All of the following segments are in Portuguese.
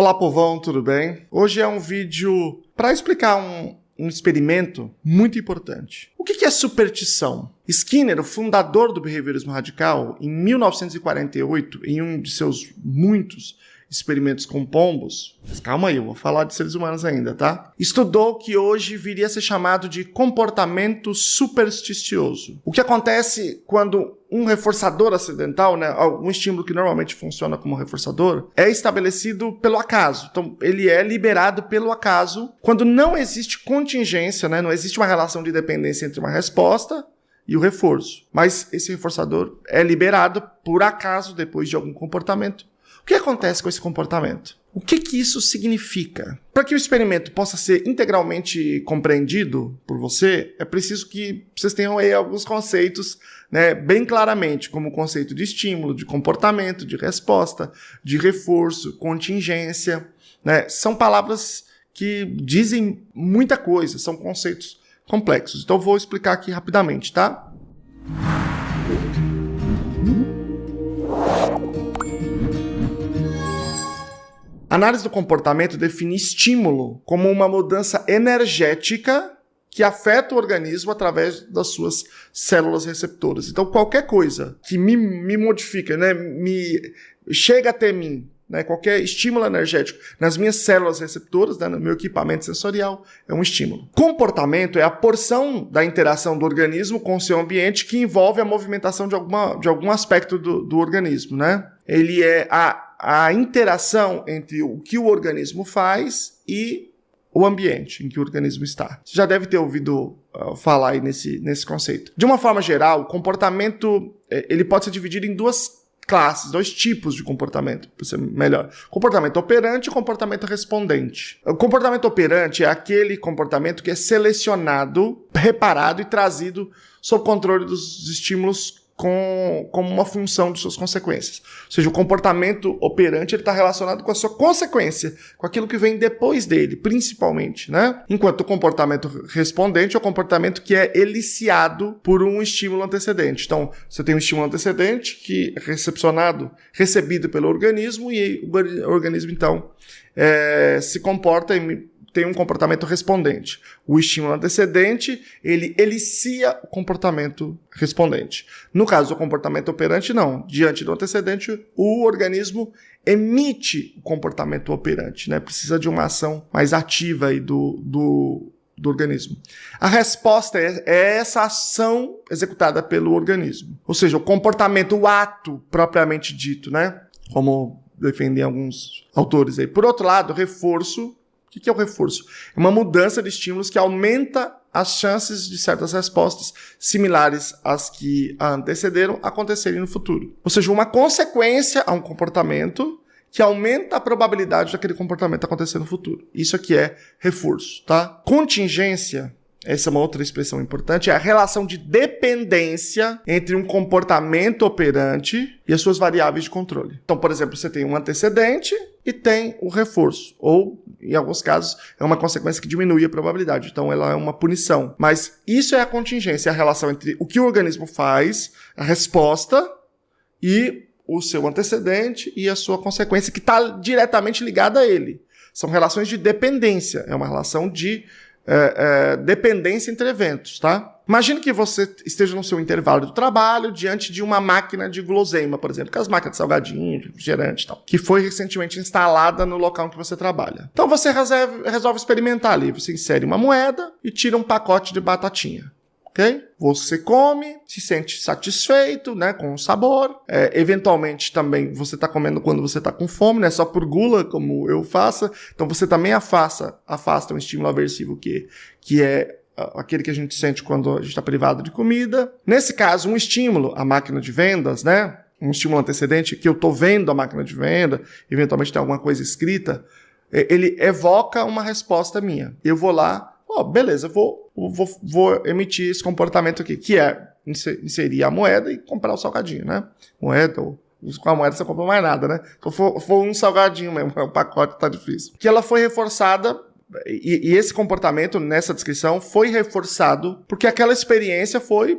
Olá, povão, tudo bem? Hoje é um vídeo para explicar um experimento muito importante. O que é superstição? Skinner, o fundador do behaviorismo radical, em 1948, em um de seus muitos experimentos com pombos, mas calma aí, eu vou falar de seres humanos ainda, tá? Estudou que hoje viria a ser chamado de comportamento supersticioso. O que acontece quando um reforçador acidental, né, um estímulo que normalmente funciona como reforçador, é estabelecido pelo acaso. Então, ele é liberado pelo acaso quando não existe contingência, né, não existe uma relação de dependência entre uma resposta e o reforço. Mas esse reforçador é liberado por acaso depois de algum comportamento. O que acontece com esse comportamento? O que isso significa? Para que o experimento possa ser integralmente compreendido por você, é preciso que vocês tenham aí alguns conceitos, né, bem claramente, como o conceito de estímulo, de comportamento, de resposta, de reforço, contingência, né? São palavras que dizem muita coisa, são conceitos complexos. Então eu vou explicar aqui rapidamente, tá? A análise do comportamento define estímulo como uma mudança energética que afeta o organismo através das suas células receptoras. Então, qualquer coisa que me modifica, né, chega até mim, né, qualquer estímulo energético nas minhas células receptoras, né, no meu equipamento sensorial, é um estímulo. Comportamento é a porção da interação do organismo com o seu ambiente que envolve a movimentação de algum aspecto do organismo, né? Ele é a interação entre o que o organismo faz e o ambiente em que o organismo está. Você já deve ter ouvido falar aí nesse conceito. De uma forma geral, o comportamento ele pode ser dividido em duas classes, dois tipos de comportamento, para ser melhor. Comportamento operante e comportamento respondente. O comportamento operante é aquele comportamento que é selecionado, reparado e trazido sob controle dos estímulos como uma função de suas consequências. Ou seja, o comportamento operante está relacionado com a sua consequência, com aquilo que vem depois dele, principalmente, né? Enquanto o comportamento respondente é o comportamento que é eliciado por um estímulo antecedente. Então, você tem um estímulo antecedente que é recebido pelo organismo, e o organismo, então, se comporta e tem um comportamento respondente. O estímulo antecedente, ele elicia o comportamento respondente. No caso do comportamento operante, não. Diante do antecedente, o organismo emite o comportamento operante, né? Precisa de uma ação mais ativa aí do organismo. A resposta é essa ação executada pelo organismo. Ou seja, o comportamento, o ato propriamente dito, né? Como defendem alguns autores aí. Por outro lado, reforço. O que é o reforço? É uma mudança de estímulos que aumenta as chances de certas respostas similares às que a antecederam acontecerem no futuro. Ou seja, uma consequência a um comportamento que aumenta a probabilidade daquele comportamento acontecer no futuro. Isso aqui é reforço, tá? Contingência, essa é uma outra expressão importante, é a relação de dependência entre um comportamento operante e as suas variáveis de controle. Então, por exemplo, você tem um antecedente e tem o reforço, ou, em alguns casos, é uma consequência que diminui a probabilidade, então ela é uma punição. Mas isso é a contingência, é a relação entre o que o organismo faz, a resposta, e o seu antecedente e a sua consequência, que está diretamente ligada a ele. São relações de dependência, é uma relação de dependência entre eventos, tá? Imagine que você esteja no seu intervalo do trabalho diante de uma máquina de guloseima, por exemplo, que é as máquinas de salgadinho, de refrigerante e tal, que foi recentemente instalada no local em que você trabalha. Então você resolve experimentar ali, você insere uma moeda e tira um pacote de batatinha. Okay? Você come, se sente satisfeito, né, com o sabor. Eventualmente também você está comendo quando você está com fome, não é só por gula, como eu faço. Então você também afasta um estímulo aversivo que é aquele que a gente sente quando a gente está privado de comida. Nesse caso, um estímulo, a máquina de vendas, né, um estímulo antecedente, que eu estou vendo a máquina de venda, eventualmente tem alguma coisa escrita, ele evoca uma resposta minha. Eu vou lá, beleza, vou emitir esse comportamento aqui, que é inserir a moeda e comprar o salgadinho, né? Com a moeda você compra mais nada, né? Então for um salgadinho mesmo, o pacote tá difícil. Que ela foi reforçada, e esse comportamento nessa descrição foi reforçado porque aquela experiência foi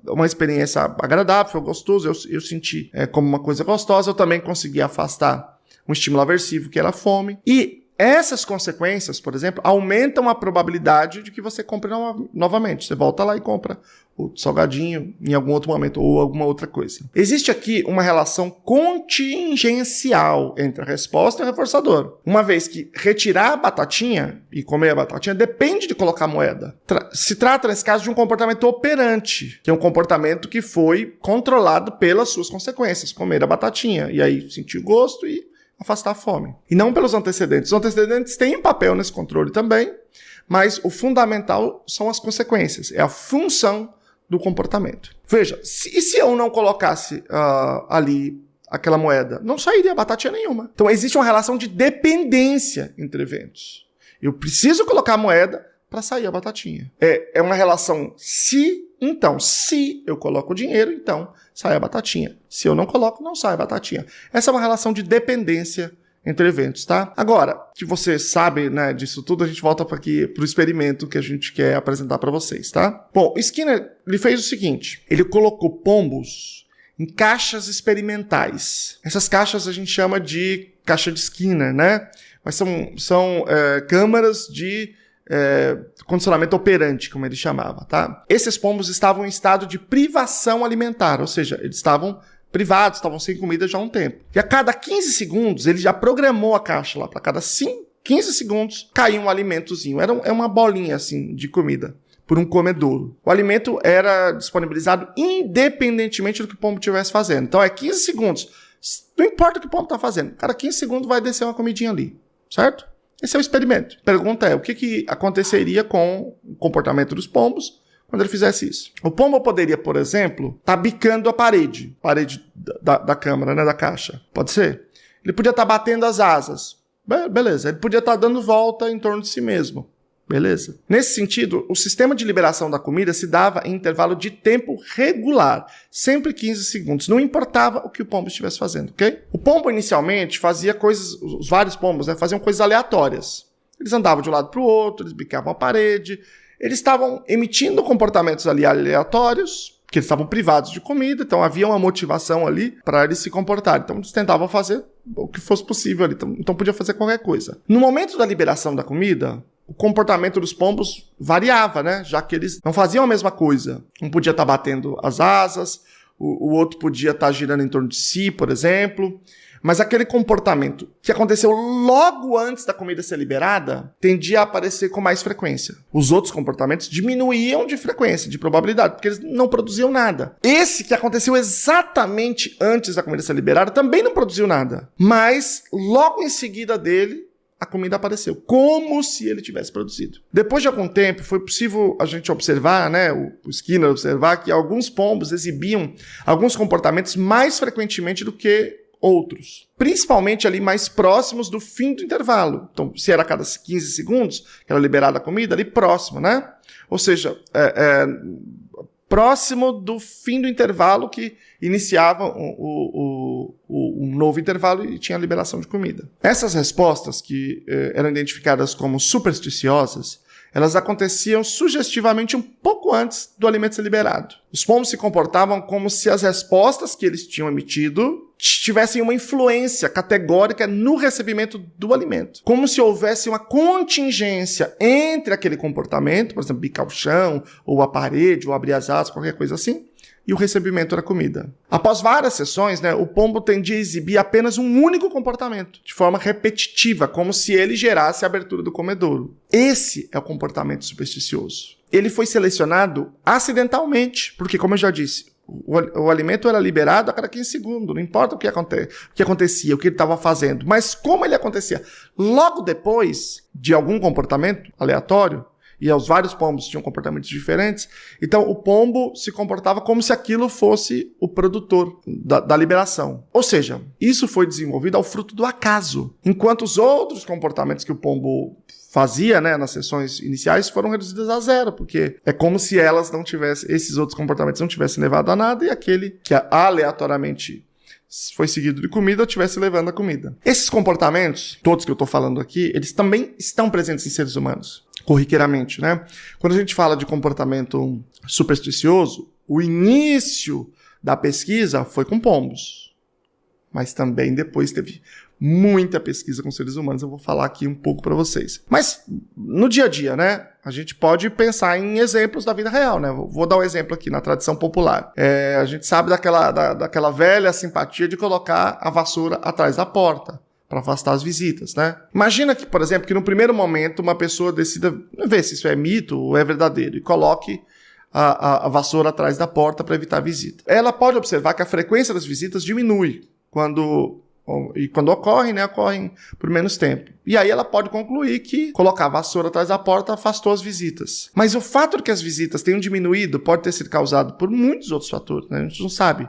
uma experiência agradável, foi gostoso, eu senti como uma coisa gostosa, eu também consegui afastar um estímulo aversivo, que era a fome. E essas consequências, por exemplo, aumentam a probabilidade de que você compre novamente. Você volta lá e compra o salgadinho em algum outro momento ou alguma outra coisa. Existe aqui uma relação contingencial entre a resposta e o reforçador. Uma vez que retirar a batatinha e comer a batatinha depende de colocar a moeda. Se trata, nesse caso, de um comportamento operante, que é um comportamento que foi controlado pelas suas consequências. Comer a batatinha e aí sentir o gosto e afastar a fome. E não pelos antecedentes. Os antecedentes têm um papel nesse controle também, mas o fundamental são as consequências. É a função do comportamento. Veja, se eu não colocasse ali aquela moeda, não sairia batatinha nenhuma. Então existe uma relação de dependência entre eventos. Eu preciso colocar a moeda para sair a batatinha. É uma relação se eu coloco o dinheiro, então sai a batatinha. Se eu não coloco, não sai a batatinha. Essa é uma relação de dependência entre eventos, tá? Agora, que você sabe, né, disso tudo, a gente volta para aqui pro experimento que a gente quer apresentar para vocês, tá? Bom, Skinner, ele fez o seguinte, ele colocou pombos em caixas experimentais. Essas caixas a gente chama de caixa de Skinner, né? Mas são câmaras de condicionamento operante, como ele chamava, tá? Esses pombos estavam em estado de privação alimentar, ou seja, eles estavam privados, estavam sem comida já há um tempo. E a cada 15 segundos, ele já programou a caixa lá, para cada 15 segundos caía um alimentozinho. É uma bolinha assim de comida por um comedouro. O alimento era disponibilizado independentemente do que o pombo estivesse fazendo. Então é 15 segundos. Não importa o que o pombo está fazendo. Cada 15 segundos vai descer uma comidinha ali, certo? Esse é o experimento. A pergunta é, o que aconteceria com o comportamento dos pombos quando ele fizesse isso? O pombo poderia, por exemplo, estar bicando a parede da câmara, né, da caixa. Pode ser? Ele podia estar batendo as asas. Beleza. Ele podia estar dando volta em torno de si mesmo. Beleza. Nesse sentido, o sistema de liberação da comida se dava em intervalo de tempo regular, sempre 15 segundos. Não importava o que o pombo estivesse fazendo, ok? O pombo inicialmente fazia coisas, os vários pombos, né, faziam coisas aleatórias. Eles andavam de um lado para o outro, eles bicavam a parede. Eles estavam emitindo comportamentos ali aleatórios, porque eles estavam privados de comida, então havia uma motivação ali para eles se comportarem. Então eles tentavam fazer o que fosse possível ali, então podia fazer qualquer coisa. No momento da liberação da comida, o comportamento dos pombos variava, né? Já que eles não faziam a mesma coisa. Um podia estar batendo as asas, o outro podia estar girando em torno de si, por exemplo. Mas aquele comportamento que aconteceu logo antes da comida ser liberada tendia a aparecer com mais frequência. Os outros comportamentos diminuíam de frequência, de probabilidade, porque eles não produziam nada. Esse que aconteceu exatamente antes da comida ser liberada também não produziu nada. Mas logo em seguida dele, a comida apareceu, como se ele tivesse produzido. Depois de algum tempo, foi possível a gente observar, né, o Skinner observar que alguns pombos exibiam alguns comportamentos mais frequentemente do que outros, principalmente ali mais próximos do fim do intervalo. Então, se era a cada 15 segundos que era liberada a comida, ali próximo, né? Ou seja, próximo do fim do intervalo que iniciava um novo intervalo e tinha a liberação de comida. Essas respostas, que eram identificadas como supersticiosas, elas aconteciam sugestivamente um pouco antes do alimento ser liberado. Os pombos se comportavam como se as respostas que eles tinham emitido tivessem uma influência categórica no recebimento do alimento. Como se houvesse uma contingência entre aquele comportamento, por exemplo, bicar o chão, ou a parede, ou abrir as asas, qualquer coisa assim, e o recebimento da comida. Após várias sessões, né, o pombo tendia a exibir apenas um único comportamento, de forma repetitiva, como se ele gerasse a abertura do comedouro. Esse é o comportamento supersticioso. Ele foi selecionado acidentalmente, porque, como eu já disse, o alimento era liberado a cada 15 segundos, não importa o que acontecia, o que ele estava fazendo, mas como ele acontecia logo depois de algum comportamento aleatório, e os vários pombos tinham comportamentos diferentes, então o pombo se comportava como se aquilo fosse o produtor da liberação. Ou seja, isso foi desenvolvido ao fruto do acaso, enquanto os outros comportamentos que o pombo fazia, né, nas sessões iniciais foram reduzidas a zero, porque é como se esses outros comportamentos não tivessem levado a nada e aquele que aleatoriamente foi seguido de comida, estivesse levando a comida. Esses comportamentos, todos que eu estou falando aqui, eles também estão presentes em seres humanos, corriqueiramente, né? Quando a gente fala de comportamento supersticioso, o início da pesquisa foi com pombos, mas também depois teve muita pesquisa com seres humanos, eu vou falar aqui um pouco para vocês. Mas no dia a dia, né, a gente pode pensar em exemplos da vida real, né? Vou dar um exemplo aqui na tradição popular. A gente sabe daquela velha simpatia de colocar a vassoura atrás da porta para afastar as visitas, né? Imagina que, por exemplo, que no primeiro momento uma pessoa decida ver se isso é mito ou é verdadeiro e coloque a vassoura atrás da porta para evitar a visita. Ela pode observar que a frequência das visitas diminui quando ocorrem, né, ocorrem por menos tempo. E aí ela pode concluir que colocar a vassoura atrás da porta afastou as visitas. Mas o fato de que as visitas tenham diminuído pode ter sido causado por muitos outros fatores, né? A gente não sabe.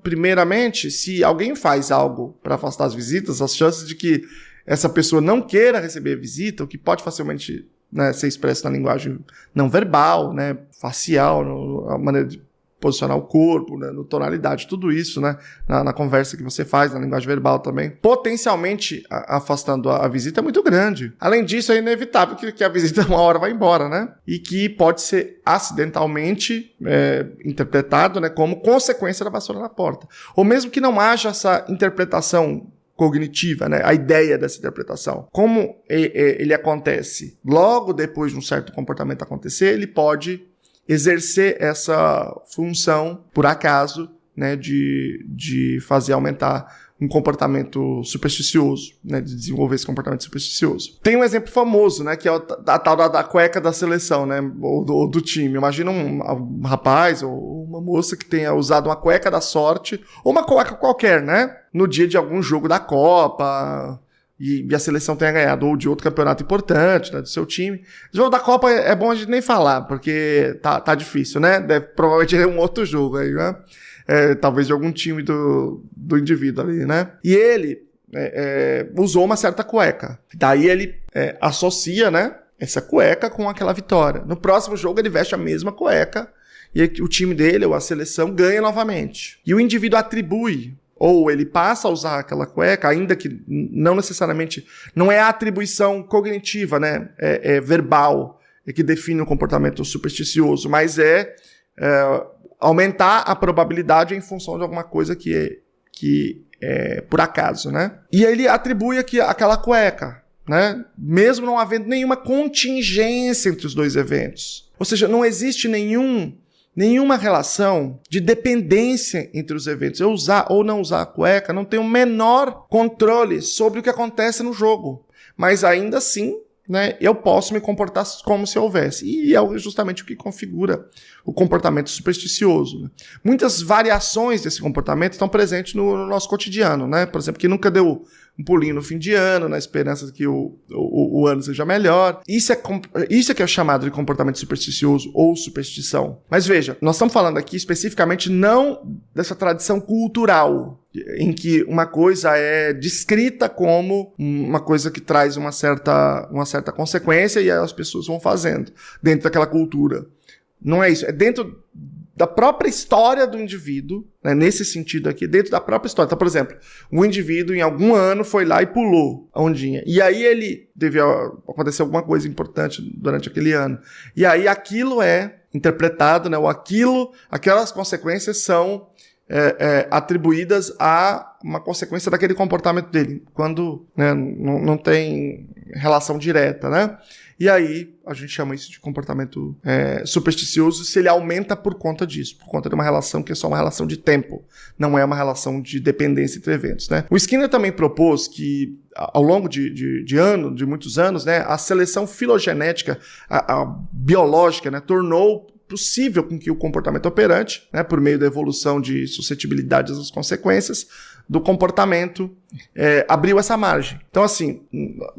Primeiramente, se alguém faz algo para afastar as visitas, as chances de que essa pessoa não queira receber a visita, o que pode facilmente, né, ser expresso na linguagem não verbal, né, facial, a maneira de posicionar o corpo, né, no tonalidade, tudo isso, né, na conversa que você faz, na linguagem verbal também, potencialmente afastando a visita é muito grande. Além disso, é inevitável que a visita uma hora vai embora, né, e que pode ser acidentalmente interpretado, né, como consequência da vassoura na porta. Ou mesmo que não haja essa interpretação cognitiva, né, a ideia dessa interpretação. Como ele acontece logo depois de um certo comportamento acontecer, ele pode exercer essa função, por acaso, né, de fazer aumentar um comportamento supersticioso, né, de desenvolver esse comportamento supersticioso. Tem um exemplo famoso, né, que é a tal da cueca da seleção, né, ou do time. Imagina um rapaz ou uma moça que tenha usado uma cueca da sorte, ou uma cueca qualquer, né, no dia de algum jogo da Copa, e a seleção tenha ganhado, ou de outro campeonato importante, né, do seu time. O jogo da Copa é bom a gente nem falar, porque tá difícil, né? Provavelmente é um outro jogo aí, né? Talvez de algum time do indivíduo ali, né? E ele usou uma certa cueca. Daí ele associa, né, essa cueca com aquela vitória. No próximo jogo ele veste a mesma cueca e o time dele, ou a seleção, ganha novamente. E o indivíduo atribui, ou ele passa a usar aquela cueca, ainda que não necessariamente, não é a atribuição cognitiva, né, verbal, que define o comportamento supersticioso, mas aumentar a probabilidade em função de alguma coisa que é por acaso, né? E ele atribui aqui aquela cueca, né, mesmo não havendo nenhuma contingência entre os dois eventos. Ou seja, não existe nenhuma relação de dependência entre os eventos. Eu usar ou não usar a cueca não tem o menor controle sobre o que acontece no jogo. Mas ainda assim, né, eu posso me comportar como se houvesse. E é justamente o que configura o comportamento supersticioso, né? Muitas variações desse comportamento estão presentes no nosso cotidiano, né? Por exemplo, que nunca deu um pulinho no fim de ano, na esperança de que o ano seja melhor. Isso é que é chamado de comportamento supersticioso ou superstição. Mas veja, nós estamos falando aqui especificamente não dessa tradição cultural, em que uma coisa é descrita como uma coisa que traz uma certa consequência e as pessoas vão fazendo dentro daquela cultura. Não é isso, é dentro da própria história do indivíduo, né, nesse sentido aqui, dentro da própria história. Então, por exemplo, um indivíduo em algum ano foi lá e pulou a ondinha. E aí ele devia acontecer alguma coisa importante durante aquele ano. E aí aquilo é interpretado, né, ou aquelas consequências são atribuídas a uma consequência daquele comportamento dele, quando, né, não tem relação direta, né? E aí a gente chama isso de comportamento supersticioso se ele aumenta por conta disso, por conta de uma relação que é só uma relação de tempo, não é uma relação de dependência entre eventos, né? O Skinner também propôs que ao longo de muitos anos, né, a seleção filogenética, a biológica, né, tornou possível com que o comportamento operante, né, por meio da evolução de suscetibilidade às consequências do comportamento, abriu essa margem. Então, assim,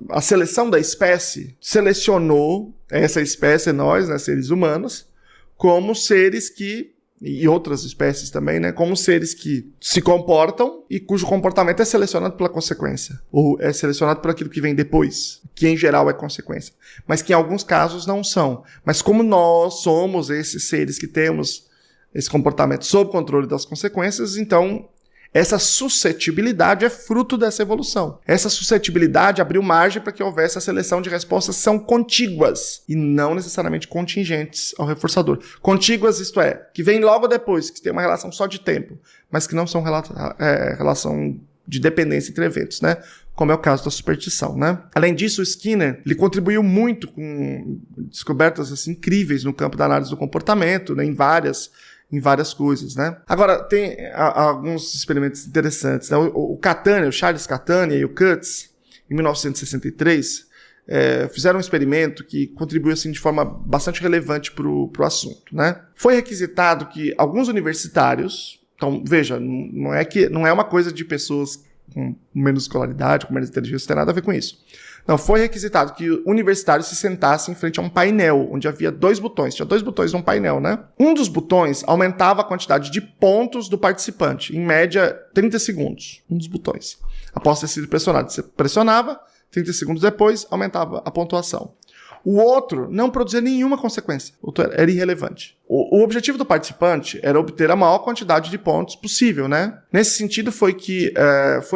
a seleção da espécie selecionou essa espécie, nós, né, seres humanos, como seres que, e outras espécies também, né, como seres que se comportam e cujo comportamento é selecionado pela consequência, ou é selecionado por aquilo que vem depois, que em geral é consequência, mas que em alguns casos não são. Mas como nós somos esses seres que temos esse comportamento sob controle das consequências, então essa suscetibilidade é fruto dessa evolução. Essa suscetibilidade abriu margem para que houvesse a seleção de respostas que são contíguas e não necessariamente contingentes ao reforçador. Contíguas, isto é, que vem logo depois, que tem uma relação só de tempo, mas que não são relação de dependência entre eventos, né? Como é o caso da superstição, né? Além disso, o Skinner, ele contribuiu muito com descobertas assim, incríveis no campo da análise do comportamento, né? Em várias coisas, né? Agora, tem alguns experimentos interessantes, né? O Catania, o Charles Catania e o Cutts, em 1963, fizeram um experimento que contribuiu assim, de forma bastante relevante para o assunto, né? Foi requisitado que alguns universitários, então, veja, não é uma coisa de pessoas com menos escolaridade, com menos inteligência, não tem nada a ver com isso. Não, foi requisitado que universitários se sentassem em frente a um painel, onde havia 2 botões. Tinha 2 botões num painel, né? Um dos botões aumentava a quantidade de pontos do participante, em média 30 segundos. Um dos botões. Após ter sido pressionado, você pressionava, 30 segundos depois, aumentava a pontuação. O outro não produzia nenhuma consequência. O outro era irrelevante. O objetivo do participante era obter a maior quantidade de pontos possível, né? Nesse sentido foi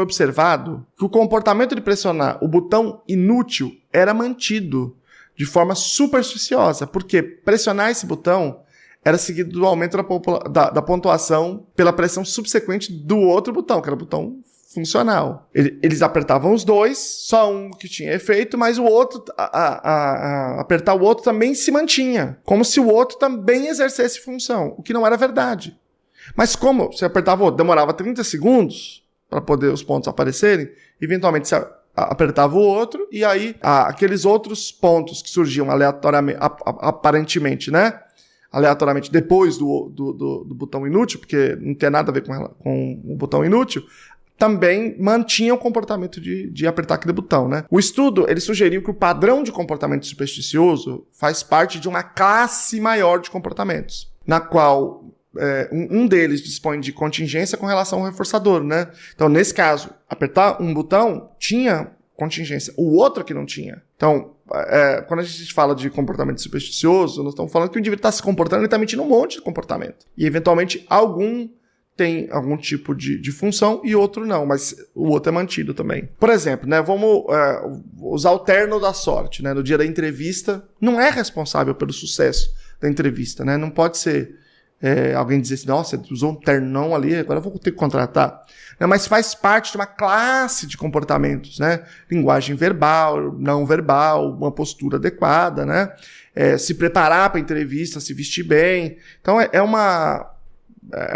observado que o comportamento de pressionar o botão inútil era mantido de forma supersticiosa, porque pressionar esse botão era seguido do aumento da pontuação pela pressão subsequente do outro botão, que era o botão funcional. Eles apertavam os 2, só um que tinha efeito, mas o outro, apertar o outro também se mantinha, como se o outro também exercesse função, o que não era verdade. Mas como você apertava o outro, demorava 30 segundos para poder os pontos aparecerem, eventualmente você apertava o outro, e aí aqueles outros pontos que surgiam aleatoriamente, aparentemente, né? Aleatoriamente depois do botão inútil, porque não tem nada a ver com o botão inútil, também mantinha o comportamento de apertar aquele botão, né? O estudo, ele sugeriu que o padrão de comportamento supersticioso faz parte de uma classe maior de comportamentos, na qual um deles dispõe de contingência com relação ao reforçador, né? Então, nesse caso, apertar um botão tinha contingência, o outro que não tinha. Então, quando a gente fala de comportamento supersticioso, nós estamos falando que o indivíduo está se comportando, ele está mentindo um monte de comportamento. E, eventualmente, algum tem algum tipo de função e outro não, mas o outro é mantido também. Por exemplo, né, vamos usar o terno da sorte, né, no dia da entrevista, não é responsável pelo sucesso da entrevista, né, não pode ser alguém dizer assim, nossa, você usou um ternão ali, agora eu vou ter que contratar. Não, mas faz parte de uma classe de comportamentos, né, linguagem verbal, não verbal, uma postura adequada, né, se preparar para a entrevista, se vestir bem. Então é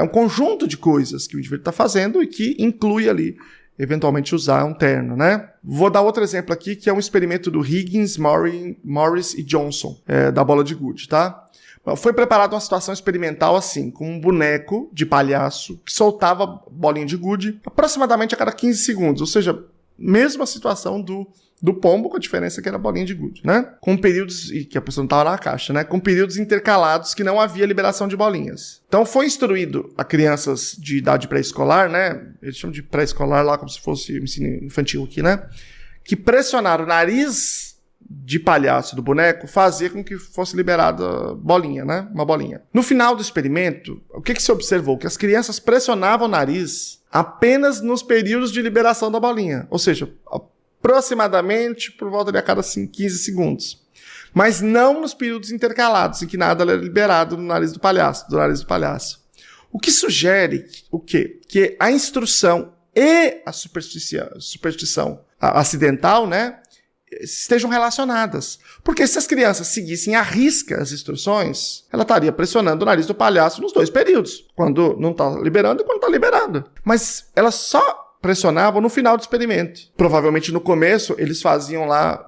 um conjunto de coisas que o indivíduo está fazendo e que inclui ali, eventualmente, usar um terno, né? Vou dar outro exemplo aqui, que é um experimento do Higgins, Morris e Johnson, da bola de gude, tá? Foi preparada uma situação experimental assim, com um boneco de palhaço que soltava bolinha de gude aproximadamente a cada 15 segundos, ou seja, mesma situação do pombo, com a diferença que era bolinha de gude, né? Com períodos, e que a pessoa não estava na caixa, né? Com períodos intercalados que não havia liberação de bolinhas. Então foi instruído a crianças de idade pré-escolar, né? Eles chamam de pré-escolar lá, como se fosse ensino infantil aqui, né? Que pressionar o nariz de palhaço do boneco fazia com que fosse liberada bolinha, né? Uma bolinha. No final do experimento, o que se observou? Que as crianças pressionavam o nariz apenas nos períodos de liberação da bolinha. Ou seja, aproximadamente por volta de a cada 15 segundos. Mas não nos períodos intercalados, em que nada era liberado do nariz do palhaço. O que sugere o quê? Que a instrução e a superstição acidental, né, estejam relacionadas. Porque se as crianças seguissem à risca as instruções, ela estaria pressionando o nariz do palhaço nos 2 períodos. Quando não está liberando e quando está liberando. Mas ela só pressionavam no final do experimento. Provavelmente no começo eles faziam lá,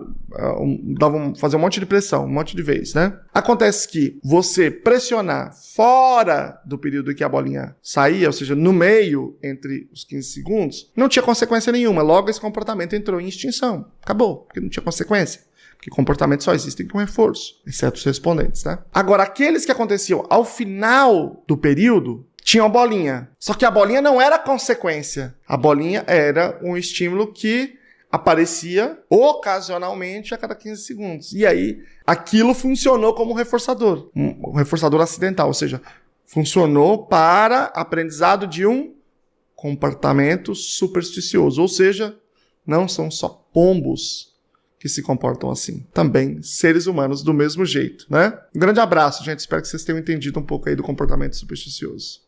fazer um monte de pressão, um monte de vezes, né? Acontece que você pressionar fora do período em que a bolinha saía, ou seja, no meio entre os 15 segundos, não tinha consequência nenhuma. Logo esse comportamento entrou em extinção. Acabou, porque não tinha consequência. Porque comportamentos só existem com reforço, exceto os respondentes, né? Agora, aqueles que aconteciam ao final do período, tinha uma bolinha. Só que a bolinha não era consequência. A bolinha era um estímulo que aparecia ocasionalmente a cada 15 segundos. E aí, aquilo funcionou como um reforçador acidental. Ou seja, funcionou para aprendizado de um comportamento supersticioso. Ou seja, não são só pombos que se comportam assim. Também seres humanos do mesmo jeito, né? Um grande abraço, gente. Espero que vocês tenham entendido um pouco aí do comportamento supersticioso.